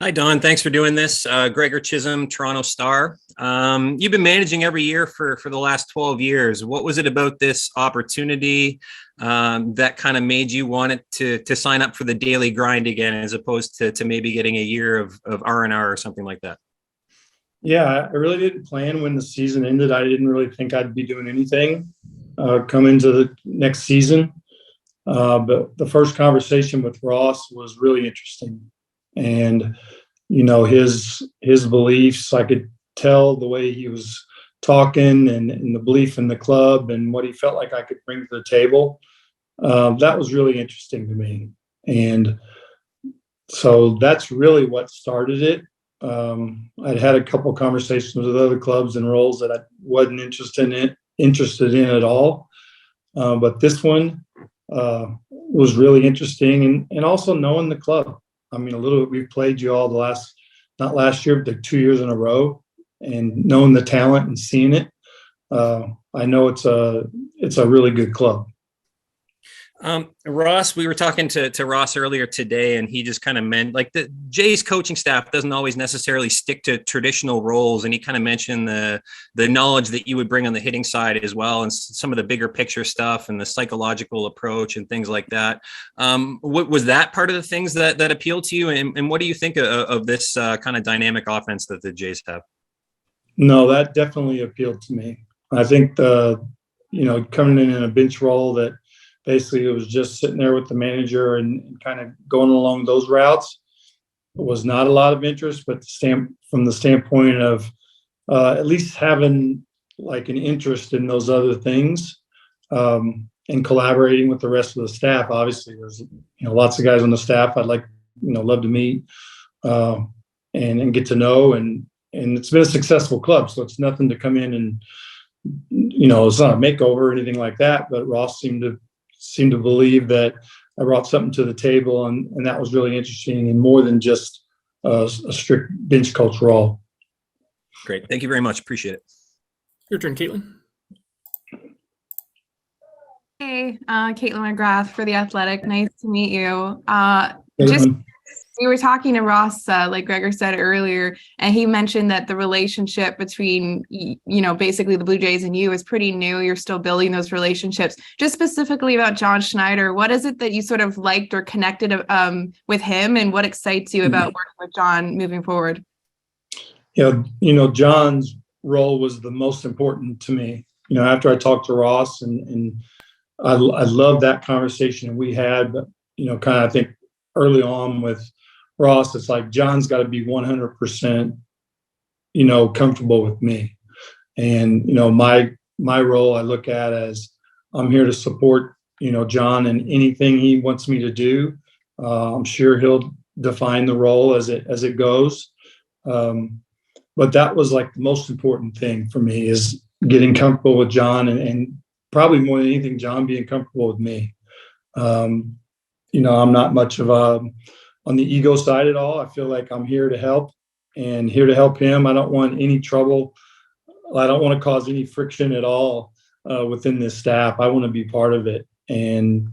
Hi, Don. Thanks for doing this. Gregor Chisholm, Toronto Star. You've been managing every year for the last 12 years. What was it about this opportunity that kind of made you want it to sign up for the daily grind again, as opposed to maybe getting a year of R&R or something like that? Yeah, I really didn't plan when the season ended. I didn't really think I'd be doing anything come into the next season. But the first conversation with Ross was really interesting. And, his beliefs, I could tell the way he was talking and the belief in the club and what he felt like I could bring to the table. That was really interesting to me. And so that's really what started it. I'd had a couple of conversations with other clubs and roles that I wasn't interested in at all. But this one was really interesting, and also knowing the club. I mean, a little. We've played you all not last year, but the 2 years in a row, and knowing the talent and seeing it. I know it's a really good club. Ross, we were talking to Ross earlier today, and he just kind of meant like the Jay's coaching staff doesn't always necessarily stick to traditional roles. And he kind of mentioned the knowledge that you would bring on the hitting side as well, and some of the bigger picture stuff and the psychological approach and things like that. What was that part of the things that appealed to you? And what do you think of this kind of dynamic offense that the Jays have? No, that definitely appealed to me. I think coming in a bench role that basically it was just sitting there with the manager and kind of going along those routes was not a lot of interest, but from the standpoint of at least having like an interest in those other things and collaborating with the rest of the staff. Obviously, there's lots of guys on the staff I'd like love to meet and get to know, and it's been a successful club, so it's nothing to come in and it's not a makeover or anything like that. But Ross seemed to believe that I brought something to the table, and that was really interesting and more than just a strict bench coach role. Great. Thank you very much. Appreciate it. Your turn, Caitlin. Hey, Caitlin McGrath for The Athletic. Nice to meet you. We were talking to Ross, like Gregor said earlier, and he mentioned that the relationship between, basically the Blue Jays and you is pretty new. You're still building those relationships. Just specifically about John Schneider, what is it that you sort of liked or connected with him, and what excites you about working with John moving forward? John's role was the most important to me. After I talked to Ross, and I love that conversation we had, but kind of I think early on with Ross, it's like John's got to be 100%, comfortable with me. And, my role I look at as I'm here to support, John in anything he wants me to do. I'm sure he'll define the role as it goes. But that was like the most important thing for me, is getting comfortable with John, and probably more than anything, John being comfortable with me. I'm not much of on the ego side at all. I feel like I'm here to help and here to help him. I don't want any trouble. I don't want to cause any friction at all within this staff. I want to be part of it and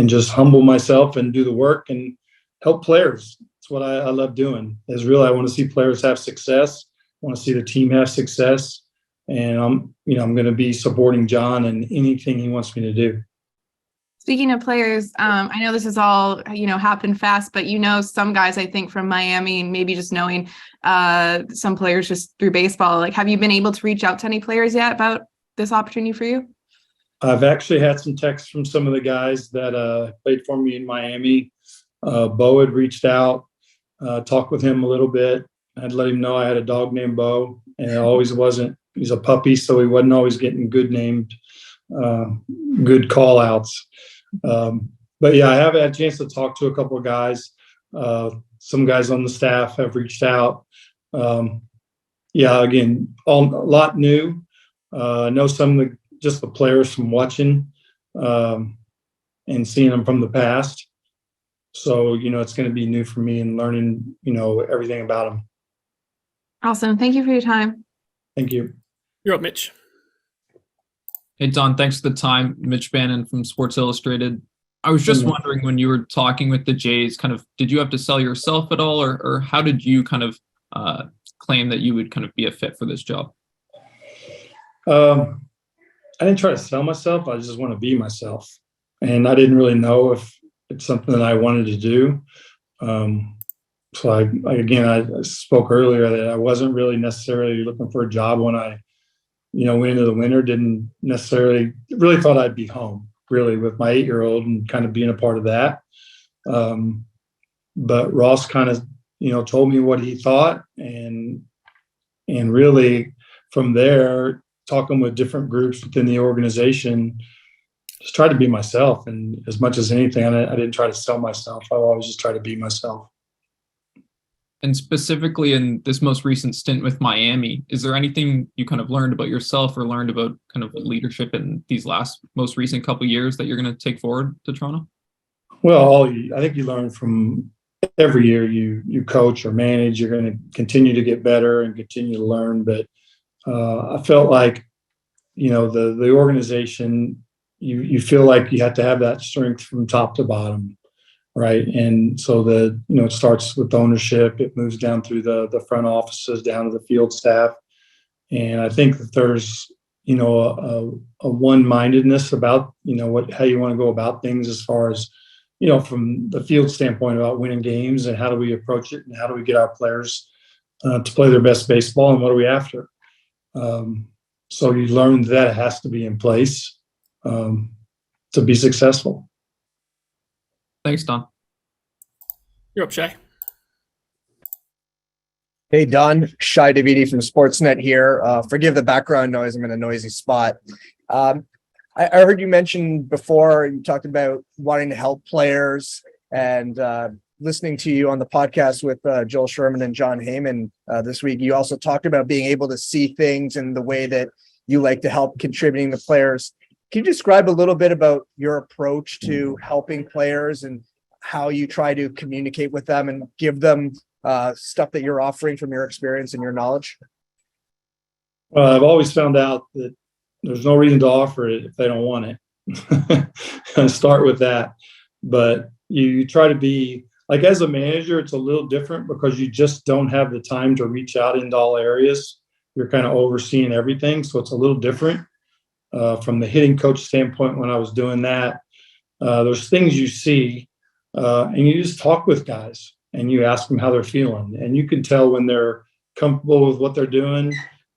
just humble myself and do the work and help players. That's what I love doing. I want to see players have success. I want to see the team have success. And I'm going to be supporting John in anything he wants me to do. Speaking of players, I know this has all, happened fast, but some guys, I think, from Miami, and maybe just knowing some players just through baseball, like, have you been able to reach out to any players yet about this opportunity for you? I've actually had some texts from some of the guys that played for me in Miami. Bo had reached out, talked with him a little bit. I'd let him know I had a dog named Bo, and it always wasn't. He's a puppy, so he wasn't always getting good call outs. But yeah, I have had a chance to talk to a couple of guys. Some guys on the staff have reached out. Again, a lot new. I know some of the players from watching and seeing them from the past. So, it's going to be new for me and learning, everything about them. Awesome. Thank you for your time. Thank you. You're up, Mitch. Hey, Don, thanks for the time. Mitch Bannon from Sports Illustrated. I was just wondering, when you were talking with the Jays, kind of, did you have to sell yourself at all, or how did you kind of claim that you would kind of be a fit for this job? I didn't try to sell myself. I just want to be myself. And I didn't really know if it's something that I wanted to do. So I spoke earlier that I wasn't really necessarily looking for a job when I, went into the winter. Didn't necessarily really thought I'd be home really with my 8-year-old and kind of being a part of that. But Ross kind of, told me what he thought, and really from there, talking with different groups within the organization, just try to be myself. And as much as anything, I didn't try to sell myself. I always just try to be myself. And specifically in this most recent stint with Miami, is there anything you kind of learned about yourself or learned about kind of leadership in these most recent couple of years that you're going to take forward to Toronto? Well, I think you learn from every year you coach or manage. You're going to continue to get better and continue to learn. But I felt like, the organization, you feel like you have to have that strength from top to bottom. Right. And so it starts with ownership. It moves down through the front offices, down to the field staff. And I think that there's, a one-mindedness about, how you want to go about things as far as, from the field standpoint about winning games and how do we approach it and how do we get our players to play their best baseball and what are we after? So you learn that it has to be in place to be successful. Thanks, Don. You're up, Shay. Hey, Don. Shai Davidi from Sportsnet here. Forgive the background noise. I'm in a noisy spot. I heard you mention before, you talked about wanting to help players, and listening to you on the podcast with Joel Sherman and John Heyman this week. You also talked about being able to see things in the way that you like to help contributing to players. Can you describe a little bit about your approach to helping players and how you try to communicate with them and give them stuff that you're offering from your experience and your knowledge? Well, I've always found out that there's no reason to offer it if they don't want it. Start with that. But you try to be, like, as a manager, it's a little different because you just don't have the time to reach out into all areas. You're kind of overseeing everything. So it's a little different. From the hitting coach standpoint, when I was doing that, there's things you see, and you just talk with guys and you ask them how they're feeling, and you can tell when they're comfortable with what they're doing,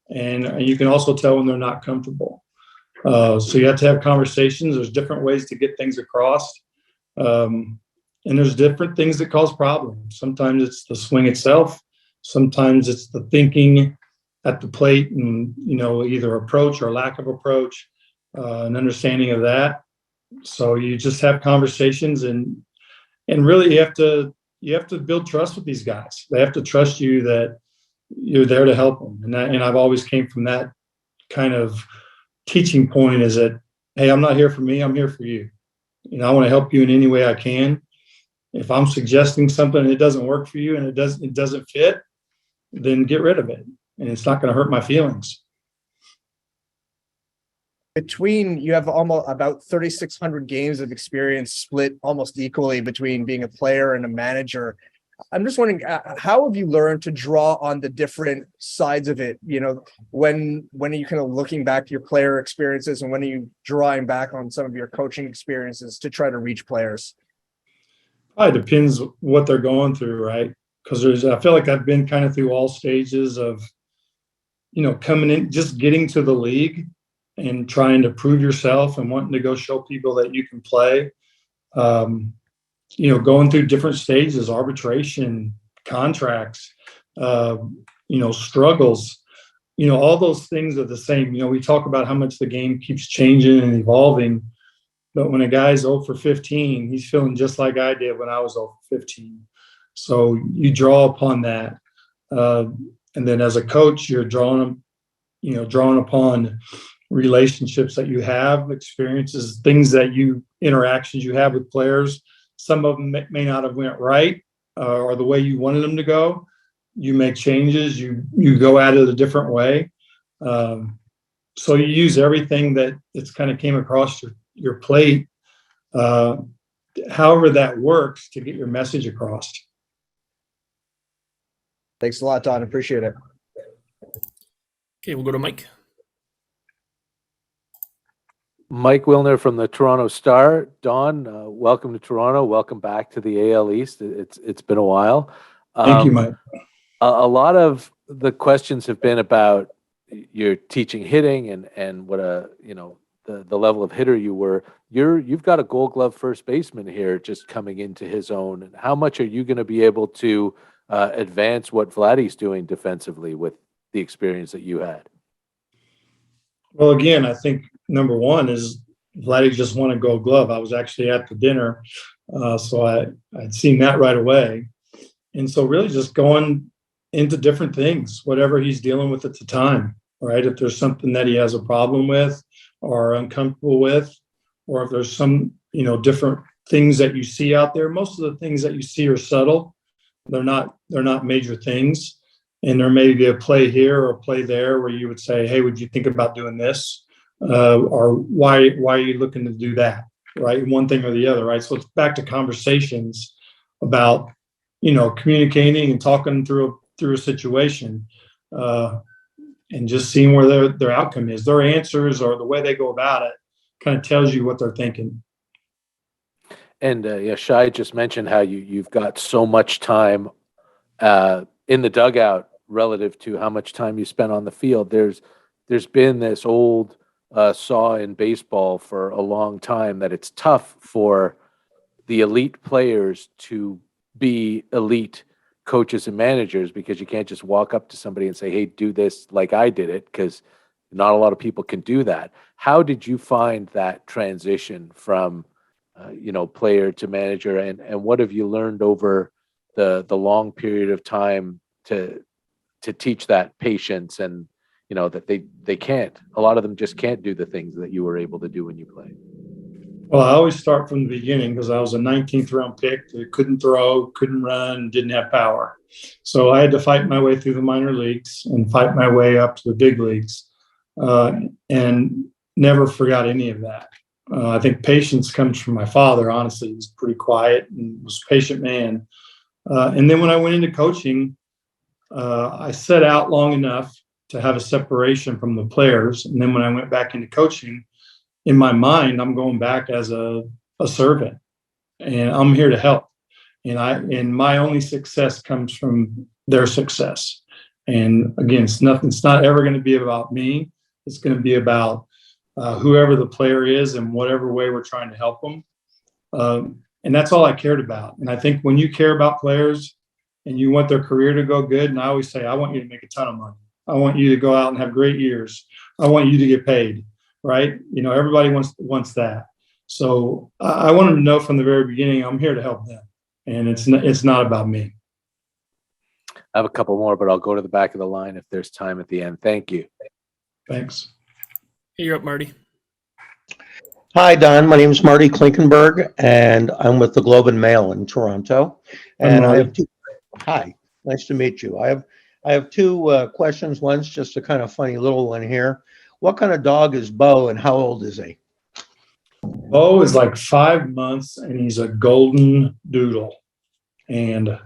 and you can also tell when they're not comfortable. So you have to have conversations. There's different ways to get things across, and there's different things that cause problems. Sometimes it's the swing itself. Sometimes it's the thinking at the plate and, either approach or lack of approach, an understanding of that. So you just have conversations, and really you have to build trust with these guys. They have to trust you that you're there to help them. And I've always came from that kind of teaching point, is that, hey, I'm not here for me, I'm here for you. I want to help you in any way I can. If I'm suggesting something and it doesn't work for you and it doesn't fit, then get rid of it. And it's not going to hurt my feelings. You have almost about 3,600 games of experience, split almost equally between being a player and a manager. I'm just wondering, how have you learned to draw on the different sides of it? When are you kind of looking back to your player experiences, and when are you drawing back on some of your coaching experiences to try to reach players? It depends what they're going through, right? Because I feel like I've been kind of through all stages of, coming in, just getting to the league and trying to prove yourself and wanting to go show people that you can play. Going through different stages, arbitration, contracts, struggles, all those things are the same. We talk about how much the game keeps changing and evolving, but when a guy's 0 for 15, he's feeling just like I did when I was 0 for 15. So you draw upon that. And then as a coach, you're drawing upon relationships that you have, experiences, interactions you have with players. Some of them may not have went right or the way you wanted them to go. You make changes, you go at it a different way. So you use everything that's kind of came across your plate however that works to get your message across. Thanks a lot, Don. Appreciate it. Okay, we'll go to Mike. Mike Wilner from the Toronto Star. Don, welcome to Toronto. Welcome back to the AL East. It's been a while. Thank you, Mike. A lot of the questions have been about your teaching hitting and what the level of hitter you were. You've got a Gold Glove first baseman here just coming into his own. And how much are you going to be able to advance what Vladdy's doing defensively with the experience that you had? Well, again, I think number one is Vladdy just won a Gold Glove. I was actually at the dinner, so I'd seen that right away. And so really just going into different things, whatever he's dealing with at the time, right? If there's something that he has a problem with or uncomfortable with, or if there's some, different things that you see out there, most of the things that you see are subtle. They're not major things. And there may be a play here or a play there where you would say, hey, would you think about doing this? Or why are you looking to do that? Right? One thing or the other, right? So it's back to conversations about, communicating and talking through a situation, and just seeing where their outcome is. Their answers or the way they go about it kind of tells you what they're thinking. And Shai just mentioned how you've got so much time in the dugout relative to how much time you spent on the field. There's been this old saw in baseball for a long time that it's tough for the elite players to be elite coaches and managers, because you can't just walk up to somebody and say, hey, do this like I did it, because not a lot of people can do that. How did you find that transition from player to manager, and what have you learned over the long period of time to teach that patience, and that they can't, a lot of them just can't do the things that you were able to do when you played? Well, I always start from the beginning because I was a 19th round pick that couldn't throw, couldn't run, didn't have power. So I had to fight my way through the minor leagues and fight my way up to the big leagues, and never forgot any of that. I think patience comes from my father. Honestly, he was pretty quiet and was a patient man. And then when I went into coaching, I set out long enough to have a separation from the players. And then when I went back into coaching, in my mind, I'm going back as a servant, and I'm here to help. And my only success comes from their success. And again, it's not ever going to be about me. It's going to be about whoever the player is and whatever way we're trying to help them. And that's all I cared about. And I think when you care about players and you want their career to go good, and I always say, I want you to make a ton of money. I want you to go out and have great years. I want you to get paid, right? Everybody wants that. So I want them to know from the very beginning, I'm here to help them. And it's not about me. I have a couple more, but I'll go to the back of the line if there's time at the end. Thank you. Thanks. Hey, you're up, Marty. Hi, Don. My name is Marty Klinkenberg, and I'm with the Globe and Mail in Toronto. And I have hi, nice to meet you. I have two questions. One's just a kind of funny little one here. What kind of dog is Bo, and how old is he? Bo is like 5 months, and he's a golden doodle. And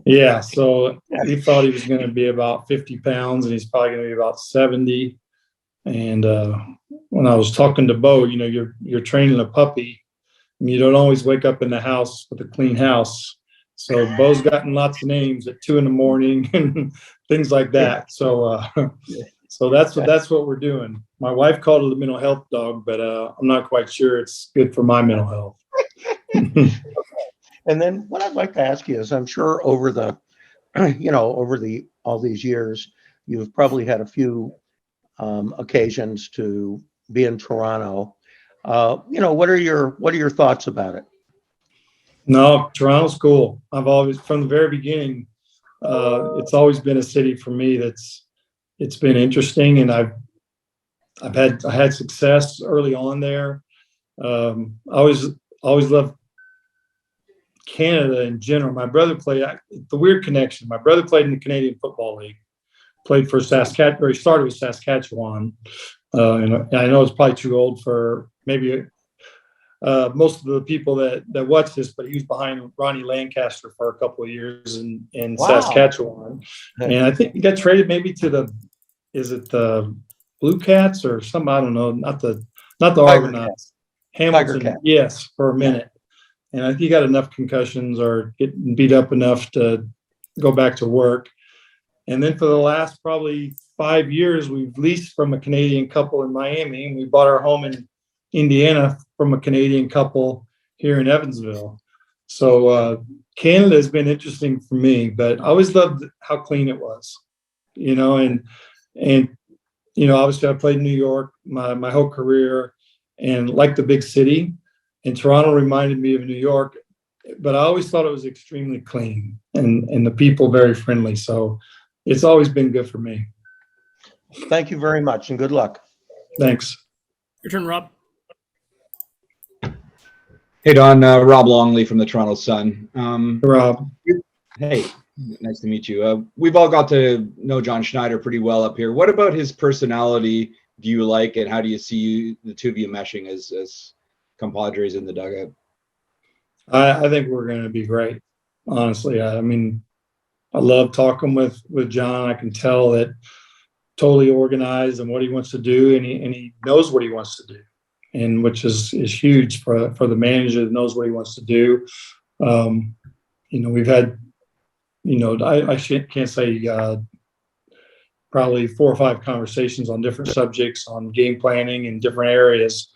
yeah, so he thought he was going to be about 50 pounds, and he's probably going to be about 70. And when I was talking to Bo, you're training a puppy, and you don't always wake up in the house with a clean house. So Bo's gotten lots of names at 2 a.m. and things like that. So so that's what we're doing. My wife called it a mental health dog, but I'm not quite sure it's good for my mental health. And then what I'd like to ask you is, I'm sure over all these years, you've probably had a few occasions to be in Toronto. What are your thoughts about it? No, Toronto's cool. I've always, from the very beginning, it's always been a city for me it's been interesting, and I had success early on there. I always loved Canada in general. My brother played, the weird connection. My brother played in the Canadian Football League, played for Saskatchewan, or he started with Saskatchewan. And I know it's probably too old for maybe most of the people that watch this, but he was behind Ronnie Lancaster for a couple of years in Wow. Saskatchewan. And I think he got traded maybe to the Blue Cats or something, I don't know, not the Argonauts. Hamilton, Cats. yes, for a minute. And I think he got enough concussions or getting beat up enough to go back to work. And then for the last probably 5 years, we've leased from a Canadian couple in Miami, and we bought our home in Indiana from a Canadian couple here in Evansville. So Canada has been interesting for me, but I always loved how clean it was, and obviously I played in New York my whole career and liked the big city, and Toronto reminded me of New York, but I always thought it was extremely clean and the people very friendly. So it's always been good for me. Thank you very much and good luck. Thanks. Your turn, Rob. Hey, Don. Rob Longley from the Toronto Sun. Rob. Hey, nice to meet you. We've all got to know John Schneider pretty well up here. What about his personality do you like, and how do you see the two of you meshing as compadres in the dugout? I think we're going to be great. Honestly, I mean, I love talking with John. I can tell that totally organized and what he wants to do, and he knows what he wants to do, and which is huge for the manager that knows what he wants to do. We've had, I can't say probably 4 or 5 conversations on different subjects on game planning in different areas,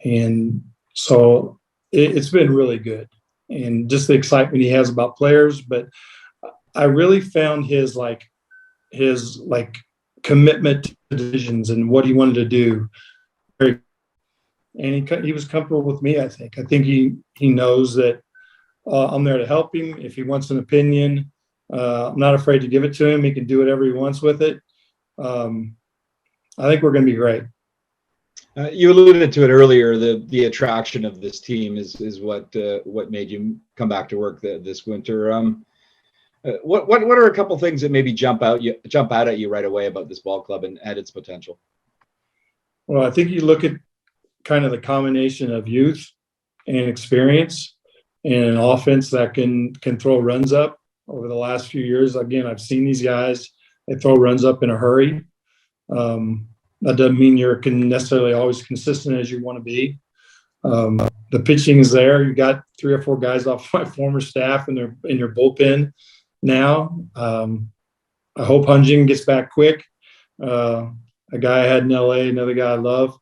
and so it's been really good, and just the excitement he has about players. But I really found his commitment to decisions and what he wanted to do. And he was comfortable with me, I think. I think he knows that I'm there to help him. If he wants an opinion, I'm not afraid to give it to him. He can do whatever he wants with it. I think we're going to be great. You alluded to it earlier. The attraction of this team is what made you come back to work this winter. What are a couple things that maybe jump out at you right away about this ball club and its potential? Well, I think you look at kind of the combination of youth and experience and an offense that can throw runs up. Over the last few years, again, I've seen these guys, they throw runs up in a hurry. That doesn't mean you're necessarily always consistent as you want to be. The pitching is there. You got 3 or 4 guys off my former staff in your bullpen now. I hope Hyun-jin gets back quick. A guy I had in LA, another guy I love.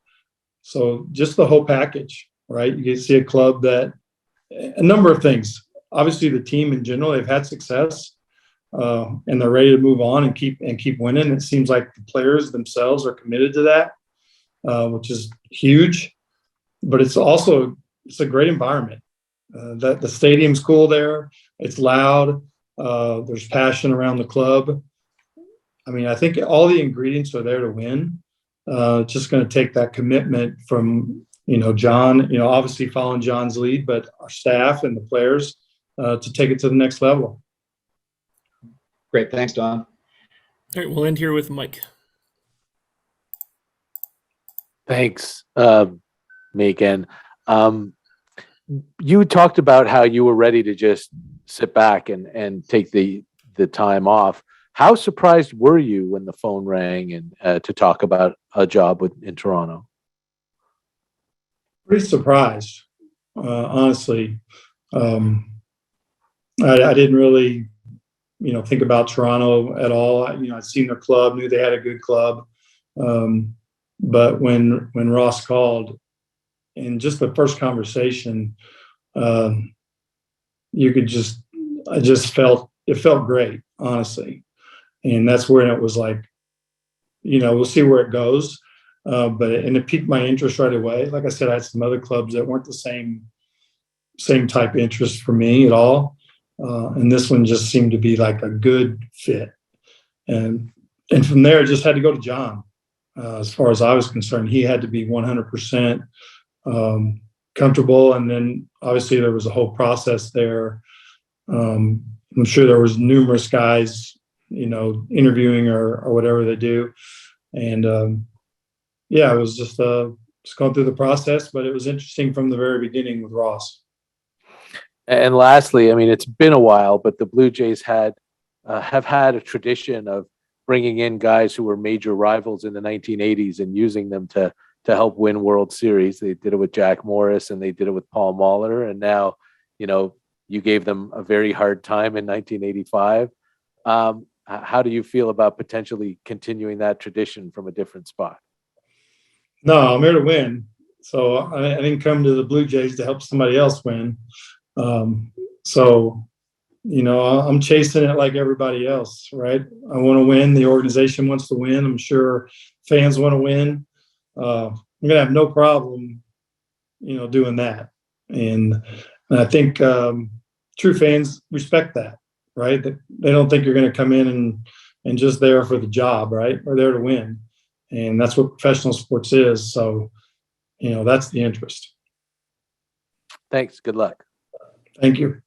So just the whole package, right? You can see a club that a number of things. Obviously, the team in general, they've had success, and they're ready to move on and keep winning. It seems like the players themselves are committed to that, which is huge. But it's a great environment. The stadium's cool there. It's loud. There's passion around the club. I mean, I think all the ingredients are there to win. It's just going to take that commitment from, John, obviously following John's lead, but our staff and the players to take it to the next level. Great. Thanks, Don. All right, we'll end here with Mike. Thanks, me again. You talked about how you were ready to just sit back and take the time off. How surprised were you when the phone rang and to talk about a job in Toronto? Pretty surprised, honestly. I didn't really, think about Toronto at all. I'd seen their club, knew they had a good club. But when Ross called, and just the first conversation, I just felt great, honestly. And that's where it was like, we'll see where it goes. But it piqued my interest right away. Like I said, I had some other clubs that weren't the same type of interest for me at all. And this one just seemed to be like a good fit. And from there, I just had to go to John. As far as I was concerned, he had to be 100% comfortable. And then obviously there was a whole process there. I'm sure there was numerous guys, interviewing or whatever they do. And it was just just going through the process, but it was interesting from the very beginning with Ross. And lastly, I mean, it's been a while, but the Blue Jays have had a tradition of bringing in guys who were major rivals in the 1980s and using them to help win World Series. They did it with Jack Morris and they did it with Paul Molitor. And now, you know, you gave them a very hard time in 1985. How do you feel about potentially continuing that tradition from a different spot? No, I'm here to win. So I didn't come to the Blue Jays to help somebody else win. So, you know, I'm chasing it like everybody else, right? I want to win. The organization wants to win. I'm sure fans want to win. I'm going to have no problem, you know, doing that. And I think true fans respect that, right? They don't think you're going to come in and just there for the job, right? We're there to win. And that's what professional sports is. So, you know, that's the interest. Thanks. Good luck. Thank you.